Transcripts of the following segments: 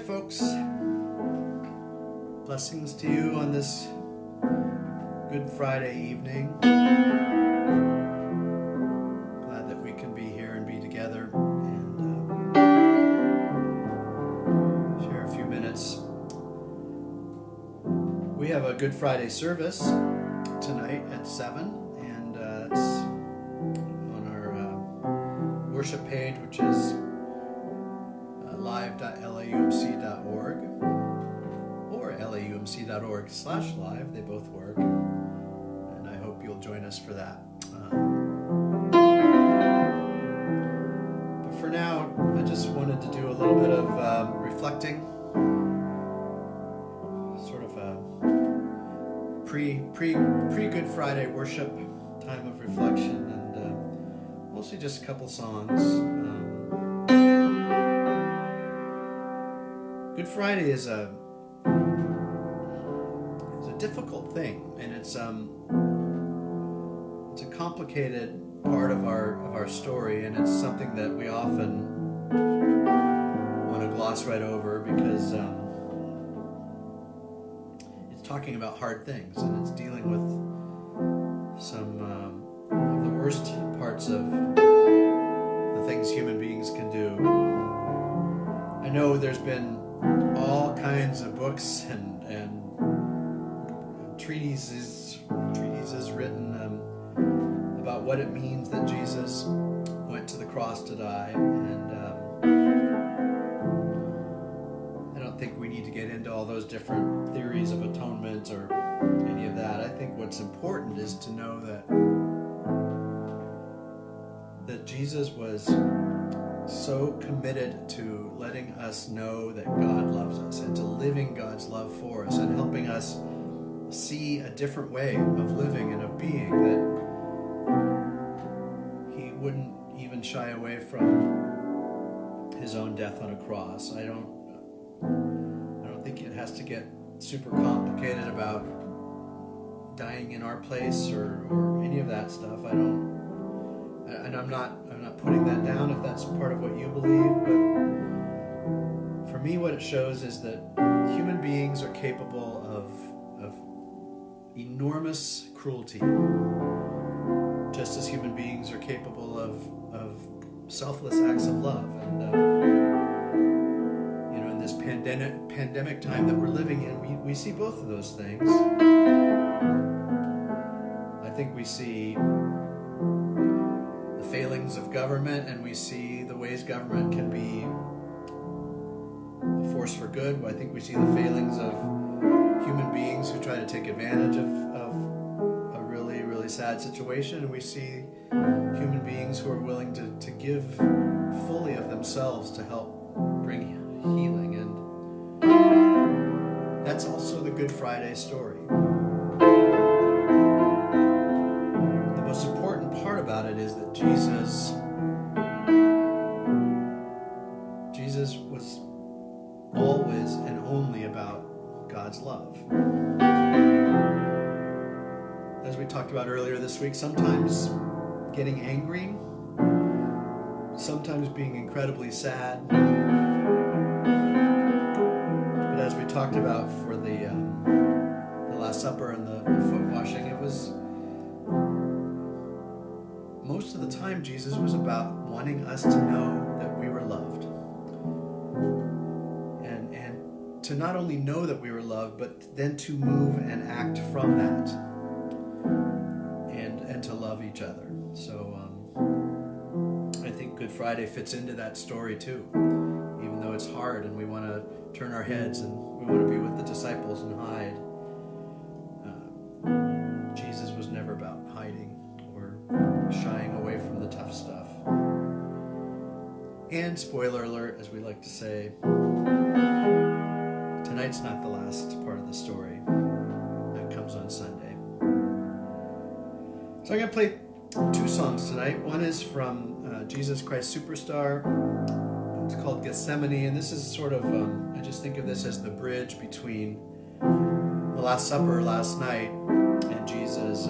folks. Blessings to you on this Good Friday evening. Glad that we can be here and be together and share a few minutes. We have a Good Friday service tonight at 7, and it's on our worship page, which is live.laumc.org or laumc.org/live. They both work, and I hope you'll join us for that. But for now, I just wanted to do a little bit of reflecting, sort of a pre-Good Friday worship time of reflection, and mostly just a couple songs. Good Friday is a difficult thing, and it's a complicated part of our story, and it's something that we often want to gloss right over because it's talking about hard things, and it's dealing with some of the worst parts of the things human beings can do. I know there's been all kinds of books and treatises written about what it means that Jesus went to the cross to die, and I don't think we need to get into all those different theories of atonement or any of that. I think what's important is to know that Jesus was so committed to letting us know that God loves us and to living God's love for us and helping us see a different way of living and of being, that he wouldn't even shy away from his own death on a cross. I don't think it has to get super complicated about dying in our place or any of that stuff. I'm not putting that down if that's part of what you believe, but for me what it shows is that human beings are capable of enormous cruelty, just as human beings are capable of selfless acts of love. And in this pandemic time that we're living in, we see both of those things. I think we see failings of government, and we see the ways government can be a force for good. I think we see the failings of human beings who try to take advantage of a really, really sad situation, and we see human beings who are willing to give fully of themselves to help bring healing, and that's also the Good Friday story. The most important part about it is that Jesus was always and only about God's love. As we talked about earlier this week, sometimes getting angry, sometimes being incredibly sad. But as we talked about for the Last Supper and the foot washing, it was most of the time Jesus was about wanting us to know that we were loved. And to not only know that we were loved, but then to move and act from that and to love each other. So I think Good Friday fits into that story too, even though it's hard and we want to turn our heads and we want to be with the disciples and hide. Jesus was never about hiding or shying away from the tough stuff. And spoiler alert, as we like to say, tonight's not the last part of the story. That comes on Sunday. So I'm going to play 2 songs tonight. One is from Jesus Christ Superstar. It's called Gethsemane, and this is sort of, I just think of this as the bridge between the Last Supper last night and Jesus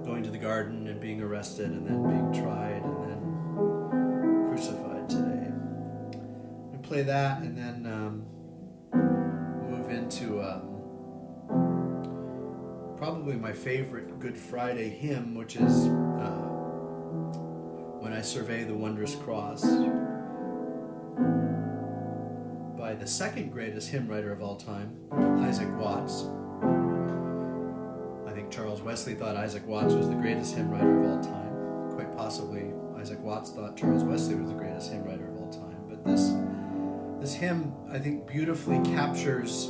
going to the garden and being arrested and then being tried and then crucified today. play that and then move into probably my favorite Good Friday hymn, which is When I Survey the Wondrous Cross, by the second greatest hymn writer of all time, Isaac Watts. I think Charles Wesley thought Isaac Watts was the greatest hymn writer of all time. Quite possibly Isaac Watts thought Charles Wesley was the greatest hymn writer of all time. But this hymn, I think, beautifully captures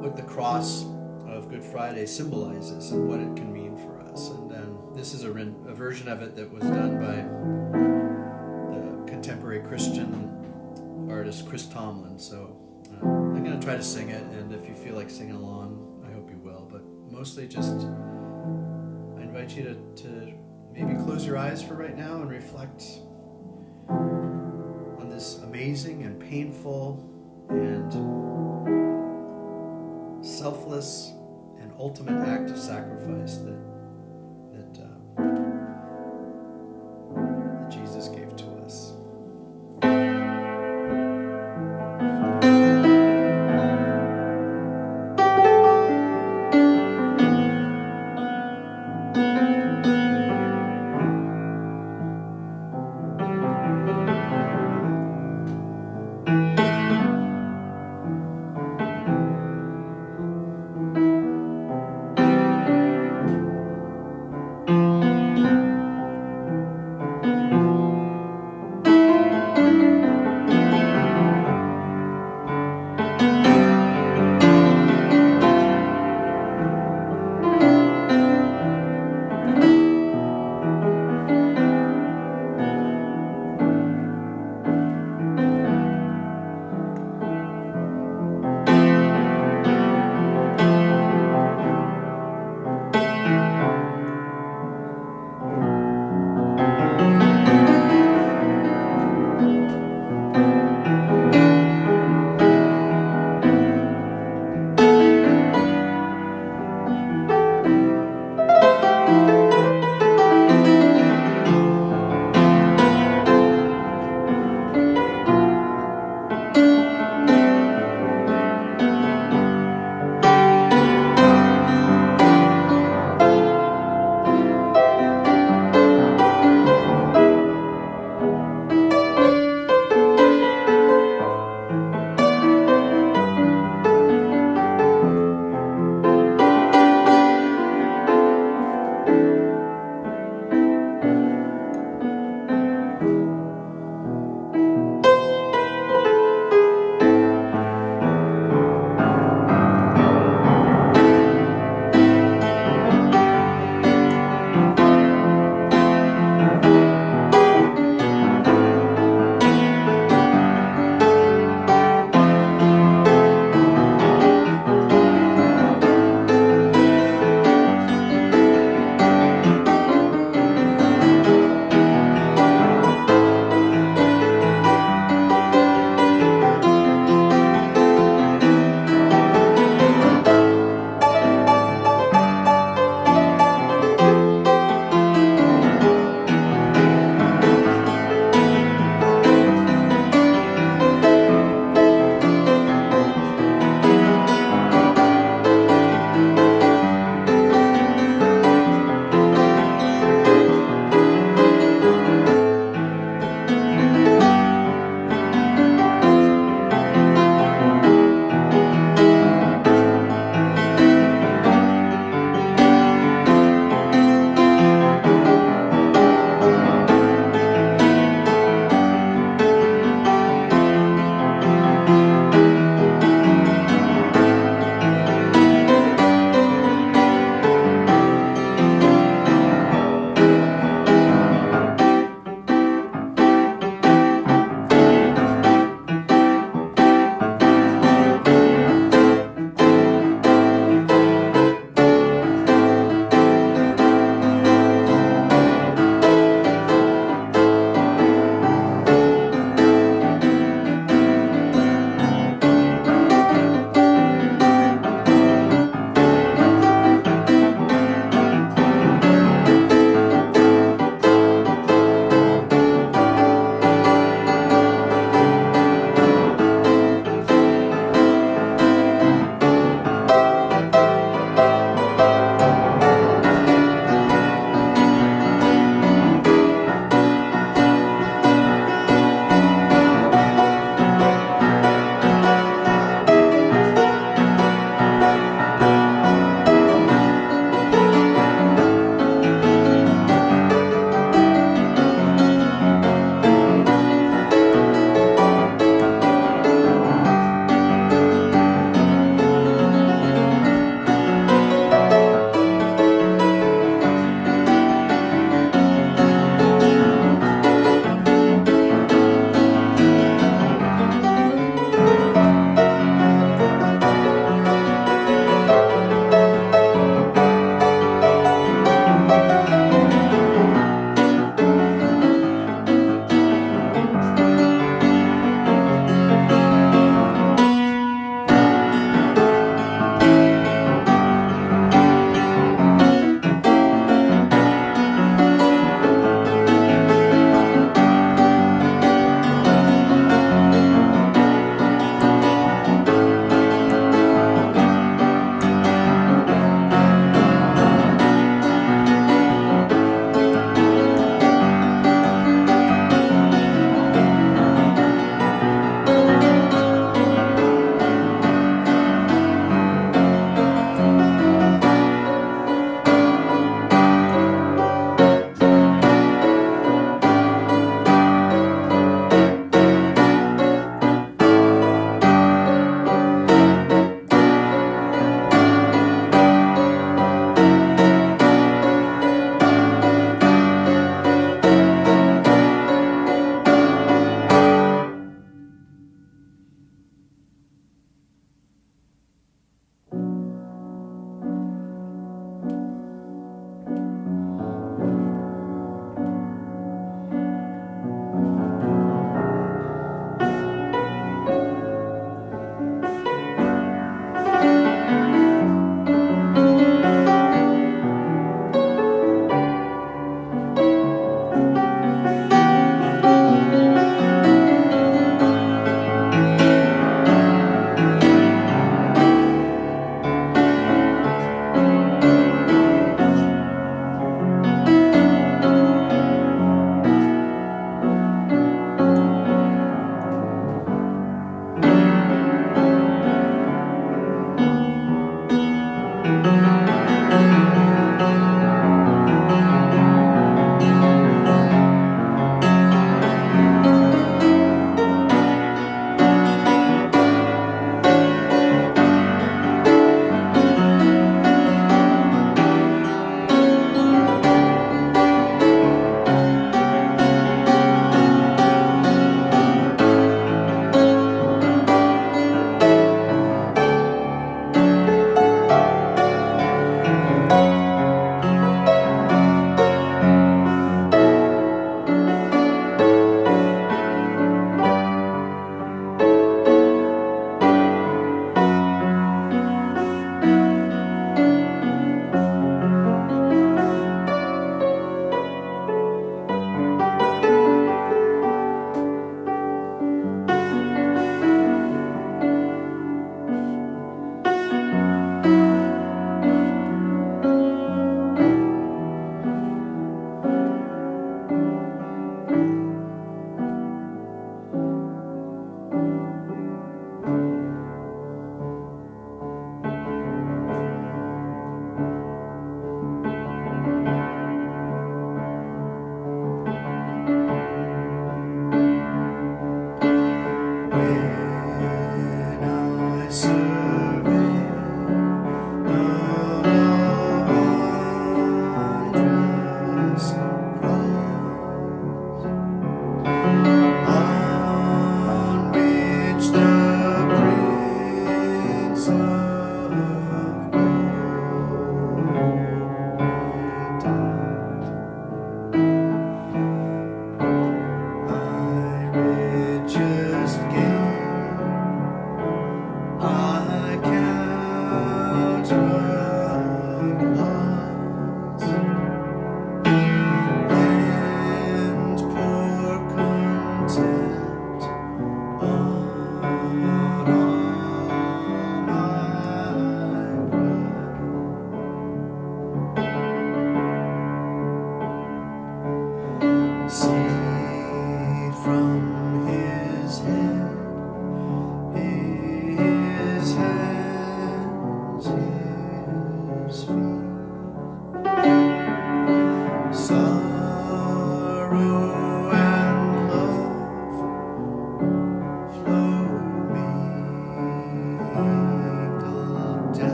what the cross of Good Friday symbolizes and what it can mean for us. And this is a version of it that was done by the contemporary Christian artist Chris Tomlin. So I'm going to try to sing it, and if you feel like singing along, I hope you will. But mostly just I invite you to maybe close your eyes for right now and reflect on this amazing and painful and selfless and ultimate act of sacrifice that Jesus gave to us.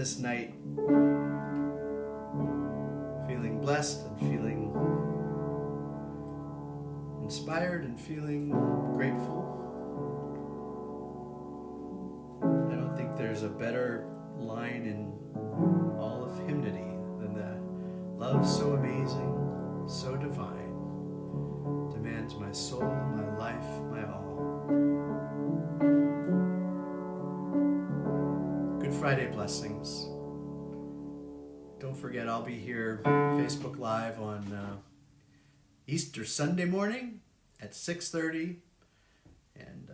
this night feeling blessed and feeling inspired and feeling grateful. I don't think there's a better line in all of hymnody than the love so amazing, so divine, demands my soul, my life, my all. Good Friday blessings. Don't forget, I'll be here Facebook Live on Easter Sunday morning at 6:30, and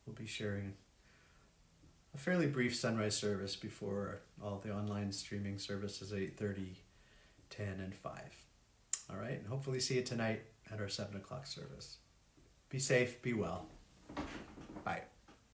we'll be sharing a fairly brief sunrise service before all the online streaming services at 8:30, 10, and 5. All right, and hopefully see you tonight at our 7 o'clock service. Be safe, be well. Bye.